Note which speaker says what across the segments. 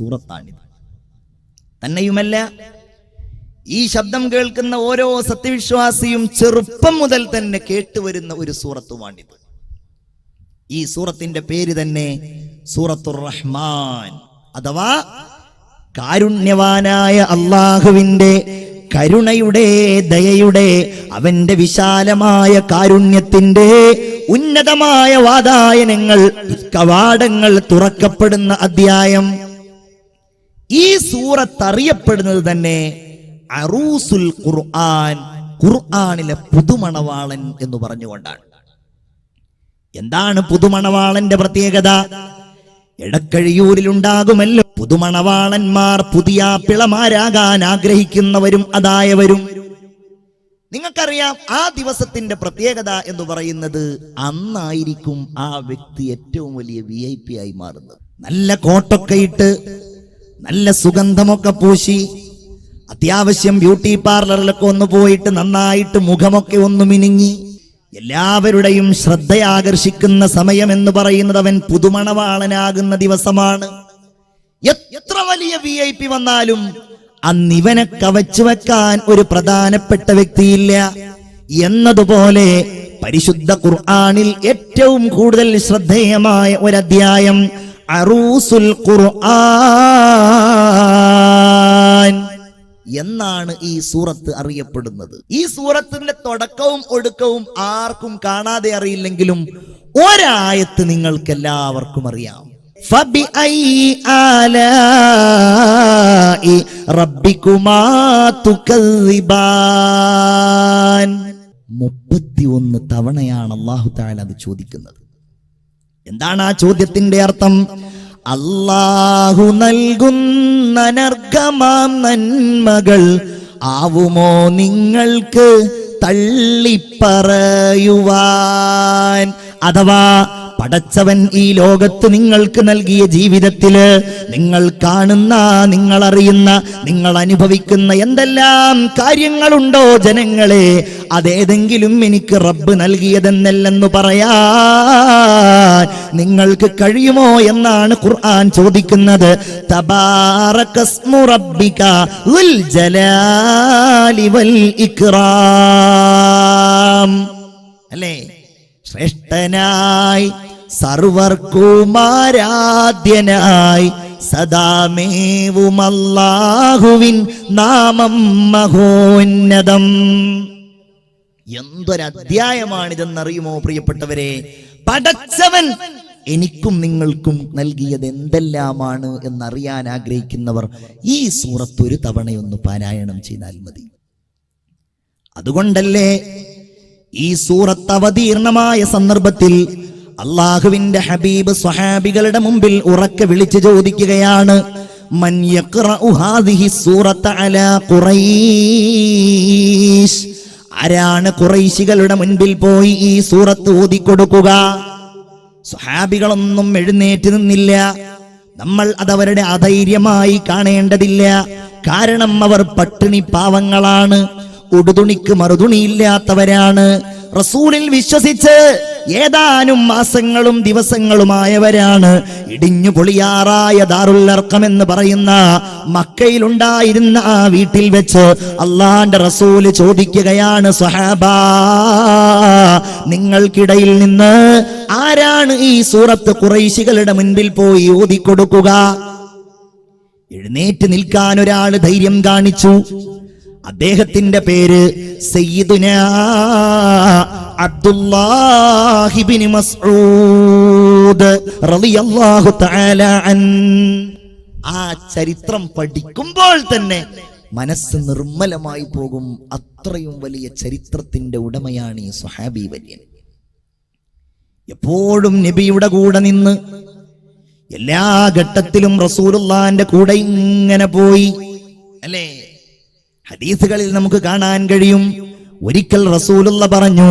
Speaker 1: സൂറത്താണിത്. തന്നെയുമല്ല, ഈ ശബ്ദം കേൾക്കുന്ന ഓരോ സത്യവിശ്വാസിയും ചെറുപ്പം മുതൽ തന്നെ കേട്ടുവരുന്ന ഒരു സൂറത്തുമാണിത്. ഈ സൂറത്തിന്റെ പേര് തന്നെ സൂറത്തുർ റഹ്മാൻ, അഥവാ കാരുണ്യവാനായ അല്ലാഹുവിന്റെ കരുണയുടെ, ദയയുടെ, അവന്റെ വിശാലമായ കാരുണ്യത്തിന്റെ ഉന്നതമായ വാതായനങ്ങൾ, കവാടങ്ങൾ തുറക്കപ്പെടുന്ന അധ്യായം. ഈ സൂറത്ത് അറിയപ്പെടുന്നത് തന്നെ അറൂസുൽ ഖുർആൻ, ഖുർആനിലെ പുതുമണവാളൻ എന്ന് പറഞ്ഞുകൊണ്ടാണ്. എന്താണ് പുതുമണവാളന്റെ പ്രത്യേകത? എടക്കഴിയൂരിലുണ്ടാകുമല്ലോ പുതുമണവാളന്മാർ, പുതിയ പിളമാരാകാൻ ആഗ്രഹിക്കുന്നവരും അതായവരും. നിങ്ങൾക്കറിയാം, ആ ദിവസത്തിന്റെ പ്രത്യേകത എന്ന് പറയുന്നത് അന്നായിരിക്കും ആ വ്യക്തി ഏറ്റവും വലിയ VIP ആയി മാറുന്നത്. നല്ല കോട്ടൊക്കെ ഇട്ട്, നല്ല സുഗന്ധമൊക്കെ പൂശി, അത്യാവശ്യം ബ്യൂട്ടി പാർലറിലൊക്കെ ഒന്ന് പോയിട്ട് നന്നായിട്ട് മുഖമൊക്കെ ഒന്ന് മിനുങ്ങി, എല്ലാവരുടെയും ശ്രദ്ധയാകർഷിക്കുന്ന സമയം എന്ന് പറയുന്നത് അവൻ പുതുമണവാളനാകുന്ന ദിവസമാണ്. എത്ര വലിയ VIP വന്നാലും അന്നിവനെ കവച്ചു വെക്കാൻ ഒരു പ്രധാനപ്പെട്ട വ്യക്തിയില്ല എന്നതുപോലെ പരിശുദ്ധ ഖുർആനിൽ ഏറ്റവും കൂടുതൽ ശ്രദ്ധേയമായ ഒരധ്യായം അറൂസുൽ ഖുർആൻ എന്നാണ് ഈ സൂറത്ത് അറിയപ്പെടുന്നത്. ഈ സൂറത്തിന്റെ തുടക്കവും ഒടുക്കവും ആർക്കും കാണാതെ അറിയില്ലെങ്കിലും ഒരായത്ത് നിങ്ങൾക്ക് എല്ലാവർക്കും അറിയാം. ഫബിഅയ്യി ആലാഇ റബ്ബികുമാ തുകദ്ദിബാൻ. 31 തവണയാണ് അല്ലാഹു തആല അത് ചോദിക്കുന്നത്. എന്താണ് ആ ചോദ്യത്തിന്റെ അർത്ഥം? അല്ലാഹു നൽകുന്ന നർഗമാം നന്മകൾ ആവുമോ നിങ്ങൾക്ക് തള്ളിപ്പറയുവാൻ? അഥവാ പടച്ചവൻ ഈ ലോകത്ത് നിങ്ങൾക്ക് നൽകിയ ജീവിതത്തില് നിങ്ങൾ കാണുന്ന, നിങ്ങൾ അറിയുന്ന, നിങ്ങൾ അനുഭവിക്കുന്ന എന്തെല്ലാം കാര്യങ്ങളുണ്ടോ ജനങ്ങളെ, അതേതെങ്കിലും എനിക്ക് റബ്ബ് നൽകിയതെന്നല്ലെന്ന് പറയാൻ നിങ്ങൾക്ക് കഴിയുമോ എന്നാണ് ഖുർആൻ ചോദിക്കുന്നത്. തബാറകസ്മു റബ്ബിക ദുൽ ജലാലി വൽ ഇക്റാം. അല്ലേ? ശ്രേഷ്ഠനായി, സർവർക്കുമാരാധ്യനായി, സദാമേവും അല്ലാഹുവിൻ നാമം മഹോന്നതം. എന്തൊരധ്യായമാണിതെന്നറിയുമോ പ്രിയപ്പെട്ടവരെ? പടച്ചവൻ എനിക്കും നിങ്ങൾക്കും നൽകിയത് എന്തെല്ലാമാണ് എന്നറിയാൻ ആഗ്രഹിക്കുന്നവർ ഈ സൂറത്ത് ഒരു തവണയൊന്ന് പാരായണം ചെയ്താൽ മതി. അതുകൊണ്ടല്ലേ ഈ സൂറത്ത് അവതീർണമായ സന്ദർഭത്തിൽ അല്ലാഹുവിന്റെ ഹബീബ് സ്വഹാബികളുടെ മുമ്പിൽ ഉറക്കെ വിളിച്ചു ചോദിക്കുകയാണ്, മൻ യഖ്റഉ ഹാദിഹി സൂറത അലാ ഖുറൈശ്. ആരാണ് ഖുറൈശികളുടെ മുൻപിൽ പോയി ഈ സൂറത്ത് ഓതിക്കൊടുക്കുക? സ്വഹാബികളൊന്നും എഴുന്നേറ്റ് നിന്നില്ല. നമ്മൾ അതവരുടെ അധൈര്യമായി കാണേണ്ടതില്ല. കാരണം അവർ പട്ടിണി പാവങ്ങളാണ്, ഉടുതുണിക്ക് മറുതുണിയില്ലാത്തവരാണ്. റസൂലിൽ വിശ്വസിച്ച് ഏതാനും മാസങ്ങളും ദിവസങ്ങളുമായവരാണ്. ഇടിഞ്ഞു പൊളിയാറായ ദാറുൽ അർഖം എന്ന് പറയുന്ന മക്കയിലുണ്ടായിരുന്ന ആ വീട്ടിൽ വെച്ച് അള്ളാന്റെ റസൂല് ചോദിക്കുകയാണ്, സ്വഹാബാ, നിങ്ങൾക്കിടയിൽ നിന്ന് ആരാണ് ഈ സൂറത്ത് ഖുറൈശികളുടെ മുൻപിൽ പോയി ഓതിക്കൊടുക്കുക? എഴുന്നേറ്റ് നിൽക്കാൻ ഒരാൾ ധൈര്യം കാണിച്ചു. അദ്ദേഹത്തിന്റെ പേര് സയ്യിദുനാ അബ്ദുല്ലാഹി ഇബ്നു മസ്ഊദ് റളിയല്ലാഹു തആല അൻ. ആ ചരിത്രം പഠിക്കുമ്പോൾ തന്നെ മനസ്സ് നിർമ്മലമായി പോകും. അത്രയും വലിയ ചരിത്രത്തിന്റെ ഉടമയാണ് ഈ സ്വഹാബി വര്യൻ. എപ്പോഴും നബിയുടെ കൂടെ നിന്ന് എല്ലാ ഘട്ടത്തിലും റസൂലുള്ളാഹിന്റെ കൂടെ ഇങ്ങനെ പോയി. അല്ലേ? ഹദീസുകളിൽ നമുക്ക് കാണാൻ കഴിയും, ഒരിക്കൽ റസൂലുള്ള പറഞ്ഞു,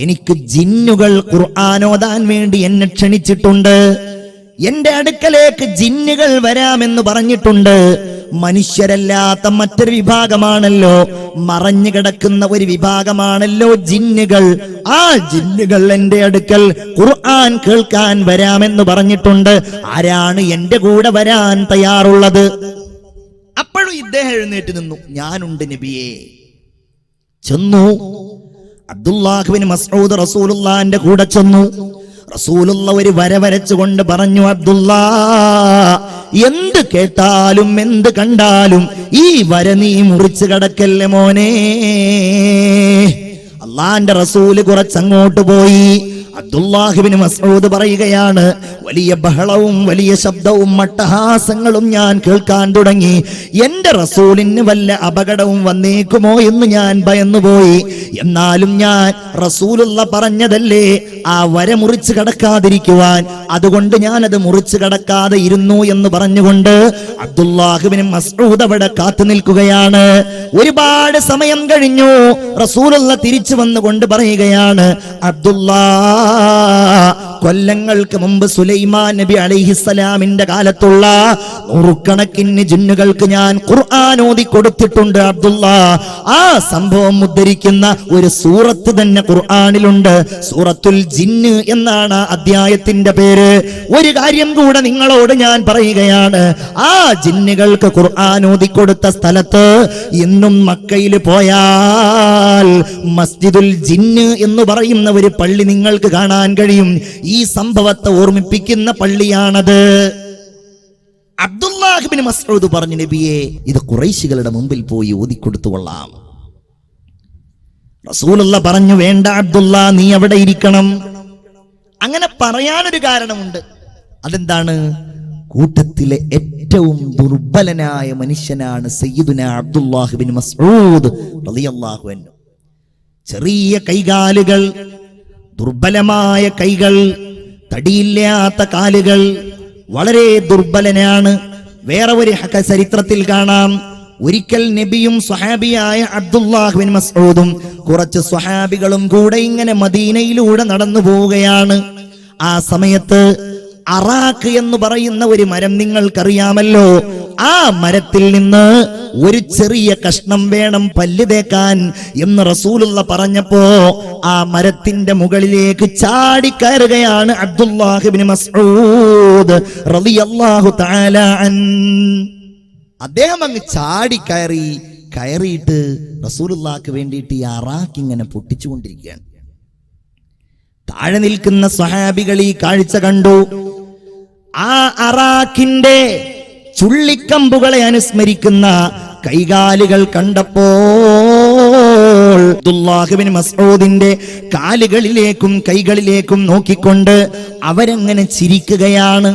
Speaker 1: എനിക്ക് ജിന്നുകൾ ഖുർആൻ ഓതാൻ വേണ്ടി എന്നെ ക്ഷണിച്ചിട്ടുണ്ട്. എന്റെ അടുക്കലേക്ക് ജിന്നുകൾ വരാമെന്ന് പറഞ്ഞിട്ടുണ്ട്. മനുഷ്യരല്ലാത്ത മറ്റൊരു വിഭാഗമാണല്ലോ മറഞ്ഞു കിടക്കുന്ന ഒരു വിഭാഗമാണല്ലോ ജിന്നുകൾ. ആ ജിന്നുകൾ എന്റെ അടുക്കൽ ഖുർആൻ കേൾക്കാൻ വരാമെന്ന് പറഞ്ഞിട്ടുണ്ട്. ആരാണ് എന്റെ കൂടെ വരാൻ തയ്യാറുള്ളത്? അപ്പോഴും ഇദ്ദേഹം എഴുന്നേറ്റ് നിന്നു. ഞാനുണ്ട് നബിയേ. ചെന്നു. അബ്ദുല്ലാഹിബ്നു മസ്ഊദ് റസൂലുള്ളാഹിന്റെ കൂടെ ചെന്നു. റസൂലുള്ള ഒരു വര വരച്ചുകൊണ്ട് പറഞ്ഞു, അബ്ദുല്ലാ, എന്ത് കേട്ടാലും എന്ത് കണ്ടാലും ഈ വര നീ മുറിച്ചു കടക്കല്ലേ മോനെ. അള്ളാന്റെ റസൂല് കുറച്ചങ്ങോട്ട് പോയി. അബ്ദുല്ലാഹിബ്നു മസ്ഊദ് പറയുകയാണ്, വലിയ ബഹളവും വലിയ ശബ്ദവും മട്ടഹാസങ്ങളും ഞാൻ കേൾക്കാൻ തുടങ്ങി. എന്റെ റസൂലിന് വല്ല അപകടവും വന്നേക്കുമോ എന്ന് ഞാൻ ഭയന്നുപോയി. എന്നാലും ഞാൻ റസൂലുള്ള പറഞ്ഞതല്ലേ ആ വര മുറിച്ചു കടക്കാതിരിക്കുവാൻ, അതുകൊണ്ട് ഞാനത് മുറിച്ചു കടക്കാതെ ഇരുന്നു എന്ന് പറഞ്ഞുകൊണ്ട് അബ്ദുല്ലാഹിബ്നു മസ്ഊദ് അവിടെ കാത്തു നിൽക്കുകയാണ്. ഒരുപാട് സമയം കഴിഞ്ഞു. റസൂലുള്ള തിരിച്ചു വന്നുകൊണ്ട് പറയുകയാണ്, അബ്ദുല്ലാ, കൊല്ലങ്ങൾക്ക് മുമ്പ് സുലൈമാൻ നബി അലൈഹിസ്സലാമിന്റെ കാലത്തുള്ള നൂറുകണക്കിന് ജിന്നുകൾക്ക് ഞാൻ ഖുർആൻ ഓതി കൊടുത്തിട്ടുണ്ട് അബ്ദുല്ലാ. ആ സംഭവം ഉദ്ധരിക്കുന്ന ഒരു സൂറത്ത് തന്നെ ഖുർആനിലുണ്ട്. സൂറത്തുൽ ജിന്ന് എന്നാണ് അധ്യായത്തിന്റെ പേര്. ഒരു കാര്യം കൂടെ നിങ്ങളോട് ഞാൻ പറയുകയാണ്. ആ ജിന്നുകൾക്ക് ഖുർആൻ ഓതി കൊടുത്ത സ്ഥലത്ത് ഇന്നും മക്കയിൽ പോയാൽ മസ്ജിദുൽ ജിന്ന് എന്ന് പറയുന്ന ഒരു പള്ളി നിങ്ങൾക്ക് കാണാൻ കഴിയും. ഈ സംഭവത്തെ ഓർമ്മിപ്പിക്കുന്ന പള്ളിയാണത്. അബ്ദുല്ലാഹിബ്നു മസ്ഊദ് പറഞ്ഞു, നബിയെ, ഇത് ഖുറൈശികളുടെ മുമ്പിൽ പോയി ഓതിക്കൊടുത്തുകൊള്ളാം. റസൂലുള്ള പറഞ്ഞു, വേണ്ട അബ്ദുല്ല, നീ അവിടെ ഇരിക്കണം. അങ്ങനെ പറയാനൊരു കാരണമുണ്ട്. അതെന്താണ്? കൂട്ടത്തിലെ ഏറ്റവും ദുർബലനായ മനുഷ്യനാണ് സയ്യിദുനാ അബ്ദുല്ലാഹിബ്നു മസ്ഊദ് റളിയല്ലാഹു അൻഹു. ചെറിയ കൈകാലുകൾ, ദുർബലമായ കൈകൾ, തടിയില്ലാത്ത കാലുകൾ, വളരെ ദുർബലനാണ്. വേറെ ഒരു ചരിത്രത്തിൽ കാണാം, ഒരിക്കൽ നബിയും സ്വഹാബിയായ അബ്ദുല്ലാഹിബ്നു മസ്ഊദും കുറച്ച് സ്വഹാബികളും കൂടെ ഇങ്ങനെ മദീനയിലൂടെ നടന്നു പോവുകയാണ്. ആ സമയത്ത് അറാഖ് എന്ന് പറയുന്ന ഒരു മരം നിങ്ങൾക്കറിയാമല്ലോ. ആ മരത്തിൽ നിന്ന് ഒരു ചെറിയ കഷ്ണം വേണം പല്ല് തേക്കാൻ എന്ന് റസൂലുള്ള പറഞ്ഞപ്പോ ആ മരത്തിന്റെ മുകളിലേക്ക് ചാടിക്കയറുകയാണ് അബ്ദുല്ലാഹിബ്നു മസ്ഊദ് റളിയല്ലാഹു തആല അൻ. അദ്ദേഹം അങ്ങ് കയറിയിട്ട് റസൂലുള്ളാഹിക്ക് വേണ്ടിയിട്ട് ഈ അറാഖ് ഇങ്ങനെ പൊട്ടിച്ചുകൊണ്ടിരിക്കുകയാണ്. താഴെ നിൽക്കുന്ന സ്വഹാബികൾ ഈ കാഴ്ച കണ്ടു. ആ അറാഖിന്റെ ചുള്ളിക്കമ്പുകളെ അനുസ്മരിക്കുന്ന കൈകാലുകൾ കണ്ടപ്പോൾ അബ്ദുല്ലാഹിബ്നു മസ്ഊദിന്റെ കാലുകളിലേക്കും കൈകളിലേക്കും നോക്കിക്കൊണ്ട് അവരങ്ങനെ ചിരിക്കുകയാണ്.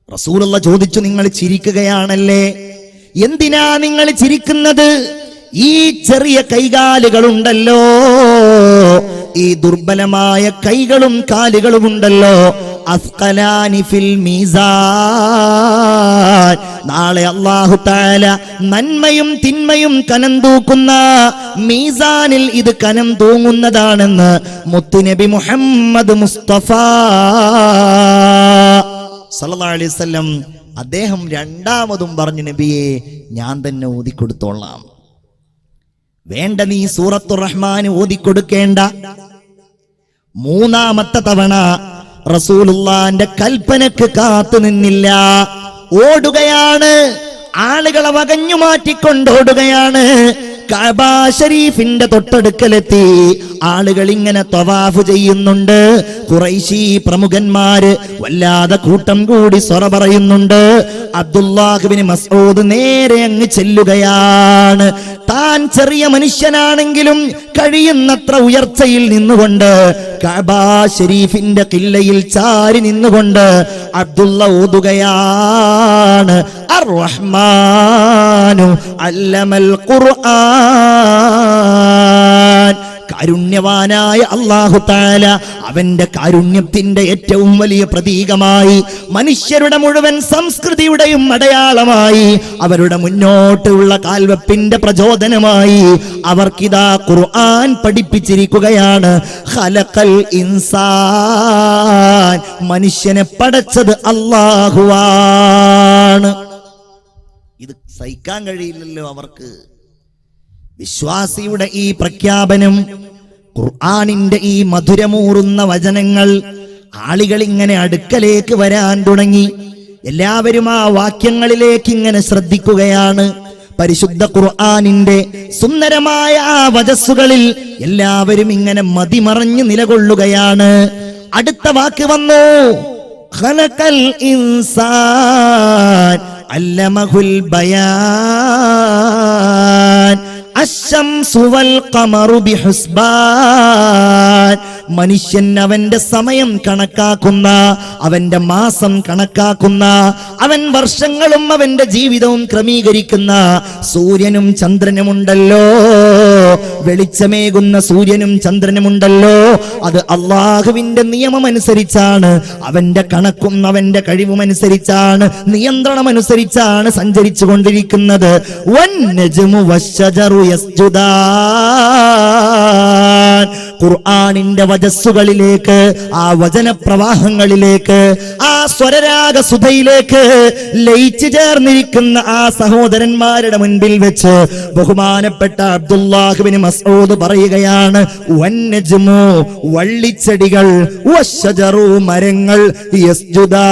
Speaker 1: റസൂലുള്ള ചോദിച്ചു, നിങ്ങൾ ചിരിക്കുകയാണല്ലേ? എന്തിനാ നിങ്ങൾ ചിരിക്കുന്നത്? ഈ ചെറിയ കൈകാലുകളുണ്ടല്ലോ, ഈ ദുർബലമായ കൈകളും കാലുകളും ഉണ്ടല്ലോ, അസ്ഖലാനി ഫിൽ മീസാൻ, നാളെ അല്ലാഹു തആല നന്മയും തിന്മയും കനം തൂക്കുന്ന മീസാനിൽ ഇത് കനം തൂങ്ങുന്നതാണെന്ന് മുത്തുനബി മുഹമ്മദ് മുസ്തഫ സല്ലല്ലാഹു അലൈഹി വസല്ലം അദ്ദേഹം രണ്ടാമതും പറഞ്ഞു, നബിയെ, ഞാൻ തന്നെ ഓതിക്കൊടുത്തോളാം. വേണ്ട, നീ സൂറത്തുർ റഹ്മാൻ ഓതിക്കൊടുക്കേണ്ട. മൂന്നാമത്തെ തവണ റസൂലുള്ളാന്റെ കൽപ്പനക്ക് കാത്തു നിന്നില്ല, ഓടുകയാണ്. ആളുകളെ വകഞ്ഞു മാറ്റിക്കൊണ്ടോടുകയാണ്. കഅബ ശരീഫിന്റെ തൊട്ടടുക്കലെത്തി. ആളുകൾ ഇങ്ങനെ തവാഫ് ചെയ്യുന്നുണ്ട്. ഖുറൈശി പ്രമുഖന്മാര് വല്ലാതെ കൂട്ടം കൂടി സ്വറ പറയുന്നുണ്ട്. അബ്ദുല്ലാഹിബ്നു മസ്ഊദ് നേരെ അങ്ങ് ചെല്ലുകയാണ്. താൻ ചെറിയ മനുഷ്യനാണെങ്കിലും കഴിയുന്നത്ര ഉയർച്ചയിൽ നിന്നുകൊണ്ട് കഅബ ശരീഫിന്റെ ഖില്ലയിൽ ചാരി നിന്നുകൊണ്ട് അബ്ദുള്ള ഓതുകയാണ്, അർ-റഹ്മാനു അല്ലമൽ ഖുർആൻ. കാരുണ്യവാനായ അല്ലാഹു തആല അവന്റെ കാരുണ്യത്തിന്റെ ഏറ്റവും വലിയ പ്രതീകമായി, മനുഷ്യരുടെ മുഴുവൻ സംസ്കൃതിയുടെയും അടയാളമായി, അവരുടെ മുന്നോട്ടുള്ള കാൽവെപ്പിന്റെ പ്രചോദനമായി അവർക്കിതാ ഖുർആൻ പഠിപ്പിച്ചിരിക്കുകയാണ്. ഖലഖൽ ഇൻസാൻ, മനുഷ്യനെ പടച്ചത് അല്ലാഹുവാണ്. ഇത് സഹിക്കാൻ കഴിയില്ലല്ലോ അവർക്ക്. വിശ്വാസിയുടെ ഈ പ്രഖ്യാപനം, ഖുർആനിന്റെ ഈ മധുരമൂറുന്ന വചനങ്ങൾ ആളുകൾ ഇങ്ങനെ അടുക്കലേക്ക് വരാൻ തുടങ്ങി. എല്ലാവരും ആ വാക്യങ്ങളിലേക്ക് ഇങ്ങനെ ശ്രദ്ധിക്കുകയാണ്. പരിശുദ്ധ ഖുർആനിന്റെ സുന്ദരമായ ആ വചസ്സുകളിൽ എല്ലാവരും ഇങ്ങനെ മതിമറഞ്ഞ് നിലകൊള്ളുകയാണ്. അടുത്ത വാക്ക് വന്നു, ഖലഖൽ ഇൻസാൻ അല്ലമഹുൽ ബയാൻ അശ്ശംസു വൽ ഖമറു ബിഹുസ്ബാൻ. മനുഷ്യൻ അവന്റെ സമയം കണക്കാക്കുന്ന, അവന്റെ മാസം കണക്കാക്കുന്ന, അവൻ വർഷങ്ങളും അവന്റെ ജീവിതവും ക്രമീകരിക്കുന്ന സൂര്യനും ചന്ദ്രനുമുണ്ടല്ലോ, വെളിച്ചമേകുന്ന സൂര്യനും ചന്ദ്രനുമുണ്ടല്ലോ, അത് അള്ളാഹുവിന്റെ നിയമമനുസരിച്ചാണ്, അവന്റെ കണക്കും അവന്റെ കഴിവുമനുസരിച്ചാണ്, നിയന്ത്രണമനുസരിച്ചാണ് സഞ്ചരിച്ചു കൊണ്ടിരിക്കുന്നത്. വന്നജ്മു വശ്ശജറു യസ്ജുദാൻ. ഖുർആനിന്റെ വചസ്സുകളിലേക്ക്, ആ വചനപ്രവാഹങ്ങളിലേക്ക്, ആ സ്വരരാഗസുധയിലേക്ക് ലയിച്ചു ചേർന്നിരിക്കുന്ന ആ സഹോദരന്മാരുടെ മുൻപിൽ വെച്ച് ബഹുമാനപ്പെട്ട അബ്ദുല്ലാഹ് ഇബ്നു മസ്ഊദ് പറയുകയാണ്, വന്നജ്മു വള്ളിച്ചെടികൾ, വശ്ശജറു മരങ്ങൾ, യസ്ജുദാൻ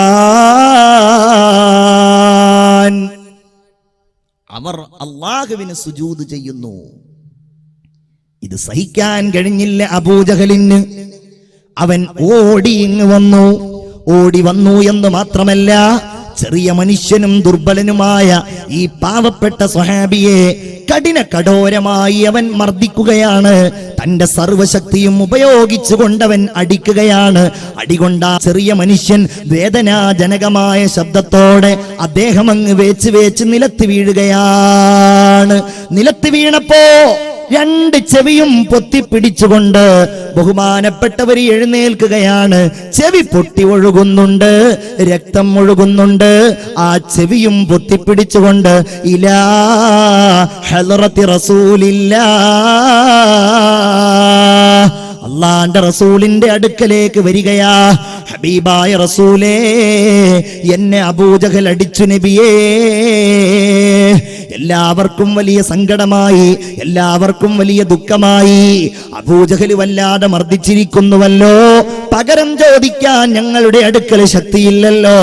Speaker 1: അവർ അല്ലാഹുവിന് സുജൂദ് ചെയ്യുന്നു. ഇത് സഹിക്കാൻ കഴിഞ്ഞില്ല അബൂജഹലിന്. അവൻ ഓടി വന്നു എന്ന് മാത്രമല്ല, ചെറിയ മനുഷ്യനും ദുർബലനുമായ ഈ പാവപ്പെട്ട സ്വഹാബിയെ കഠോരമായി അവൻ മർദ്ദിക്കുകയാണ്. തന്റെ സർവശക്തിയും ഉപയോഗിച്ചുകൊണ്ടവൻ അടിക്കുകയാണ്. അടികൊണ്ട ചെറിയ മനുഷ്യൻ വേദനാജനകമായ ശബ്ദത്തോടെ അദ്ദേഹം അങ്ങ് വേച്ച് നിലത്ത് വീഴുകയാണ്. നിലത്ത് വീണപ്പോ രണ്ട് ചെവിയും പൊത്തിപ്പിടിച്ചുകൊണ്ട് ബഹുമാനപ്പെട്ടവർ എഴുന്നേൽക്കുകയാണ്. ചെവി പൊട്ടി ഒഴുകുന്നുണ്ട്, രക്തം ഒഴുകുന്നുണ്ട്. ആ ചെവിയും പൊത്തിപ്പിടിച്ചുകൊണ്ട് ഇലാ ഹളറത്തി റസൂലില്ലാഹ്, അള്ളാന്റെ റസൂലിന്റെ അടുക്കലേക്ക് വരികയാ. ഹബീബായ റസൂലേ, എന്നെ അബൂജഹൽ അടിച്ചു നബിയേ. എല്ലാവർക്കും വലിയ സങ്കടമായി, എല്ലാവർക്കും വലിയ ദുഃഖമായി. അബൂജഹൽ വല്ലാതെ മർദ്ദിച്ചിരിക്കുന്നുവല്ലോ, പകരം ചോദിക്കാൻ ഞങ്ങളുടെ അടുക്കൽ ശക്തിയില്ലല്ലോ.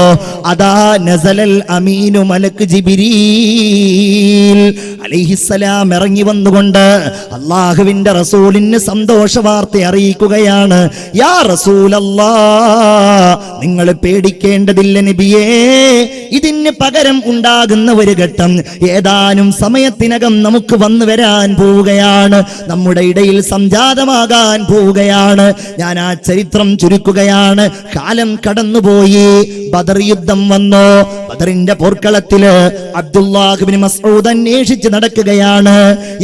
Speaker 1: അതാ നസലൽ അമീനു മലക്ക് ജിബ്രീൽ അലൈഹിസ്സലാം ഇറങ്ങി വന്നുകൊണ്ട് അള്ളാഹുവിന്റെ റസൂലിന് സന്തോഷ വാർത്ത അറിയിക്കുകയാണ്. യാ റസൂലല്ലാഹ്, നിങ്ങൾ പേടിക്കേണ്ടതില്ല നബിയേ. ഇതിന് പകരം ഉണ്ടാകുന്ന ഒരു ഘട്ടം ഏതാനും സമയത്തിനകം നമുക്ക് വന്നു വരാൻ പോവുകയാണ്, നമ്മുടെ ഇടയിൽ സംജാതമാകാൻ പോവുകയാണ്. ഞാൻ ആ ചരിത്രം ചുരുക്കുകയാണ്. കാലം കടന്നുപോയി, ബദർ യുദ്ധം വന്നു. ബദറിന്റെ പോർക്കളത്തില് അബ്ദുല്ലാഹ് ഇബ്നു മസ്ഊദ് അന്വേഷിച്ച് നടക്കുകയാണ്.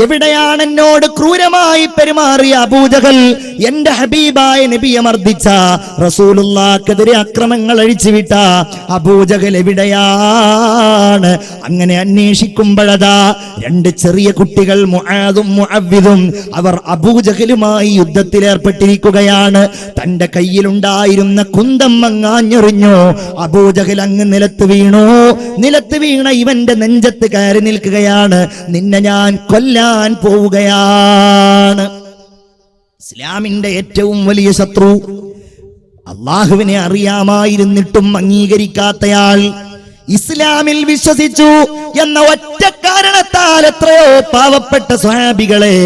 Speaker 1: എവിടെയാണ് എന്നോട് ക്രൂരമായി പെരുമാറിയ അബൂജഹൽ, എന്റെ ഹബീബായ നബിയെ മർദ്ദിച്ച, റസൂലുള്ളാഹിക്കെതിരെ അക്രമങ്ങൾ അഴിച്ചുവിട്ട അബൂജഹൽ എവിടെയാണ്? അങ്ങനെ അന്വേഷിക്കുമ്പോഴതാ രണ്ട് ചെറിയ കുട്ടികൾ മുആദും മുഅവ്വിദും അവർ അബൂജഹലുമായി യുദ്ധത്തിലേർപ്പെട്ടിരിക്കുകയാണ്. തന്റെ കയ്യിലുണ്ടായിരുന്ന കുന്തം അങ്ങാഞ്ഞെറിഞ്ഞു. അബൂജഹൽ അങ്ങ് നിലത്ത് വീണു. നിലത്ത് വീണ ഇവന്റെ നെഞ്ചത്ത് കയറി നിൽക്കുകയാണ്. നിന്നെ ഞാൻ കൊല്ലാൻ പോവുകയാണ്. ഇസ്ലാമിന്റെ ഏറ്റവും വലിയ ശത്രു, അള്ളാഹുവിനെ അറിയാമായിരുന്നിട്ടും അംഗീകരിക്കാത്തയാൾ, ഇസ്ലാമിൽ വിശ്വസിച്ചു എന്ന ഒറ്റ കാരണത്താൽ എത്രയോ പാവപ്പെട്ട സ്വഹാബികളെ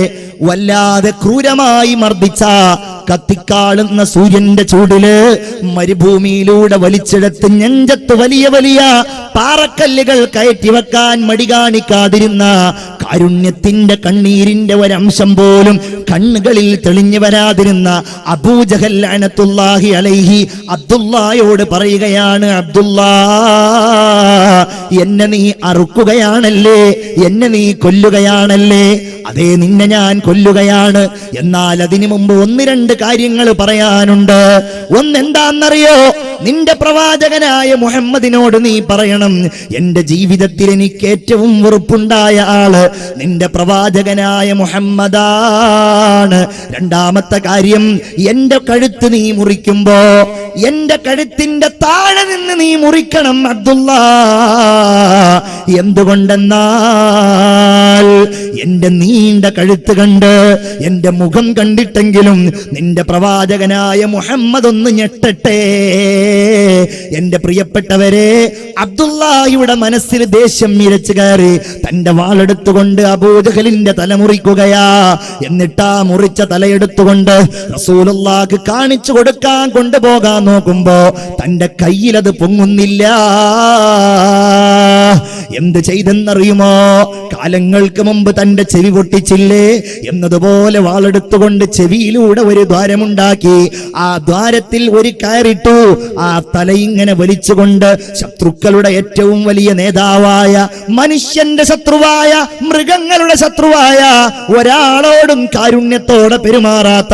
Speaker 1: വല്ലാതെ ക്രൂരമായി മർദ്ദിച്ച, കത്തിക്കാളുന്ന സൂര്യന്റെ ചൂടില് മരുഭൂമിയിലൂടെ വലിച്ചെടുത്ത് നെഞ്ചത്ത് വലിയ വലിയ പാറക്കല്ലുകൾ കയറ്റി വെക്കാൻ മടി കാണിക്കാതിരുന്ന, കാരുണ്യത്തിന്റെ കണ്ണീരിന്റെ ഒരംശം പോലും കണ്ണുകളിൽ തെളിഞ്ഞു വരാതിരുന്ന അബൂജഹൽ ലഅനത്തുല്ലാഹി അലൈഹി അബ്ദുല്ലായോട് പറയുകയാണ്, അബ്ദുല്ലാ, എന്നെ നീ അറുക്കുകയാണല്ലേ, എന്നെ നീ കൊല്ലുകയാണല്ലേ? അതേ, നിന്നെ ഞാൻ കൊല്ലുകയാണ്. എന്നാൽ അതിനു മുമ്പ് ഒന്ന് രണ്ട് കാര്യങ്ങൾ പറയാനുണ്ട്. ഒന്നെന്താന്നറിയോ? നിന്റെ പ്രവാചകനായ മുഹമ്മദിനോട് നീ പറയണം, എന്റെ ജീവിതത്തിൽ എനിക്ക് ഏറ്റവും വെറുപ്പുണ്ടായ ആള് നിന്റെ പ്രവാചകനായ മുഹമ്മദാണ്. രണ്ടാമത്തെ കാര്യം, എന്റെ കഴുത്ത് നീ മുറിക്കുമ്പോ എന്റെ കഴുത്തിന്റെ താഴെ നിന്ന് നീ മുറിക്കണം അബ്ദുല്ലാ. എന്തുകൊണ്ടെന്നാൽ കഴിഞ്ഞാൽ എന്റെ നീണ്ട കഴുത്ത് കണ്ട് എന്റെ മുഖം കണ്ടിട്ടെങ്കിലും നിന്റെ പ്രവാചകനായ മുഹമ്മദ് ഒന്ന് ഞെട്ടട്ടെ. എന്റെ പ്രിയപ്പെട്ടവരെ, അബ്ദുല്ലാഹിയുടെ മനസ്സിൽ ദേഷ്യം ഇരച്ചു കയറി തന്റെ വാളെടുത്തുകൊണ്ട് അബൂജഹലിന്റെ തല മുറിക്കുകയാ. എന്നിട്ടാ മുറിച്ച തലയെടുത്തുകൊണ്ട് റസൂലുള്ളാഹിക്ക് കാണിച്ചു കൊടുക്കാൻ കൊണ്ടുപോകാൻ നോക്കുമ്പോ തന്റെ കയ്യിലത് പൊങ്ങുന്നില്ല. എന്ത് ചെയ്തെന്നറിയുമോ? കാലങ്ങൾക്ക് മുമ്പ് തന്റെ ചെവി പൊട്ടിച്ചില്ലേ എന്നതുപോലെ വാളെടുത്തുകൊണ്ട് ചെവിയിലൂടെ ഒരു ദ്വാരമുണ്ടാക്കി. ആ ദ്വാരത്തിൽ ഒരു കയറിട്ടു. ആ തലയിങ്ങനെ വലിച്ചുകൊണ്ട് ശത്രുക്കളുടെ ഏറ്റവും വലിയ നേതാവായ, മനുഷ്യന്റെ ശത്രുവായ, മൃഗങ്ങളുടെ ശത്രുവായ, ഒരാളോടും കാരുണ്യത്തോടെ പെരുമാറാത്ത,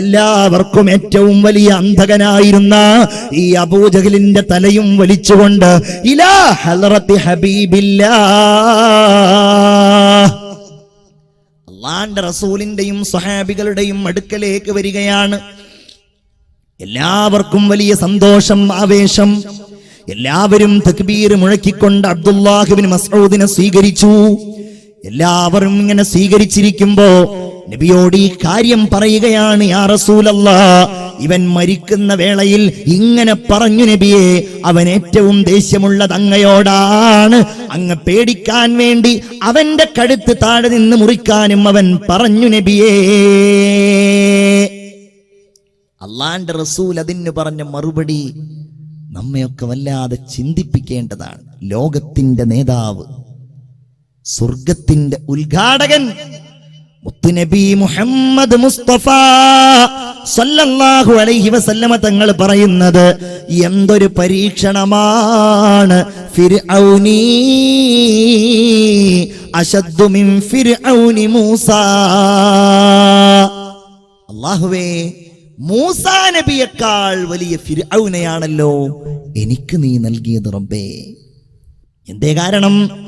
Speaker 1: എല്ലാവർക്കും ഏറ്റവും വലിയ അന്ധകനായിരുന്ന ഈ അബൂജഹലിന്റെ തലയും വലിച്ചുകൊണ്ട് ഇലാ ഹളറത്തി ഹബീബില്ലാഹ്, അല്ലാഹുവിന്റെ റസൂലിന്റെയും സ്വഹാബികളുടെയും അടുക്കലേക്ക് വരികയാണ്. എല്ലാവർക്കും വലിയ സന്തോഷം, ആവേശം. എല്ലാവരും തക്ബീർ മുഴക്കിക്കൊണ്ട് അബ്ദുല്ലാഹ് ഇബ്നു മസ്ഊദിനെ സ്വീകരിച്ചു. എല്ലാവരും ഇങ്ങനെ സ്വീകരിച്ചിരിക്കുമ്പോ നബിയോട് ഈ കാര്യം പറയുകയാണ്. യാ റസൂലല്ലാഹ്, ഇവൻ മരിക്കുന്ന വേളയിൽ ഇങ്ങനെ പറഞ്ഞു നബിയെ, അവൻ ഏറ്റവും ദേഷ്യമുള്ളത് അങ്ങയോടാണ്. അങ്ങ് പേടിക്കാൻ വേണ്ടി അവന്റെ കഴുത്ത് താഴെ നിന്ന് മുറിക്കാനും അവൻ പറഞ്ഞു നബിയേ. അല്ലാഹുവിന്റെ റസൂൽ അതിന് പറഞ്ഞ മറുപടി നമ്മയൊക്കെ വല്ലാതെ ചിന്തിപ്പിക്കേണ്ടതാണ്. ലോകത്തിന്റെ നേതാവ്, സ്വർഗത്തിന്റെ ഉദ്ഘാടകൻ മുത്തുനബി മുഹമ്മദ് മുസ്തഫ സല്ലല്ലാഹു അലൈഹി വസല്ലമ തങ്ങൾ പറയുന്നത് എന്തൊരു പരീക്ഷണമാണ്. ഫിർഔനി അശദ്ദു മിൻ ഫിർഔനി മൂസ. അല്ലാഹുവേ, മൂസാ നബിയേക്കാൾ വലിയ ഫിർഔനെയാണല്ലോ എനിക്ക് നീ നൽകിയത് റബ്ബേ. എന്തേ കാരണം?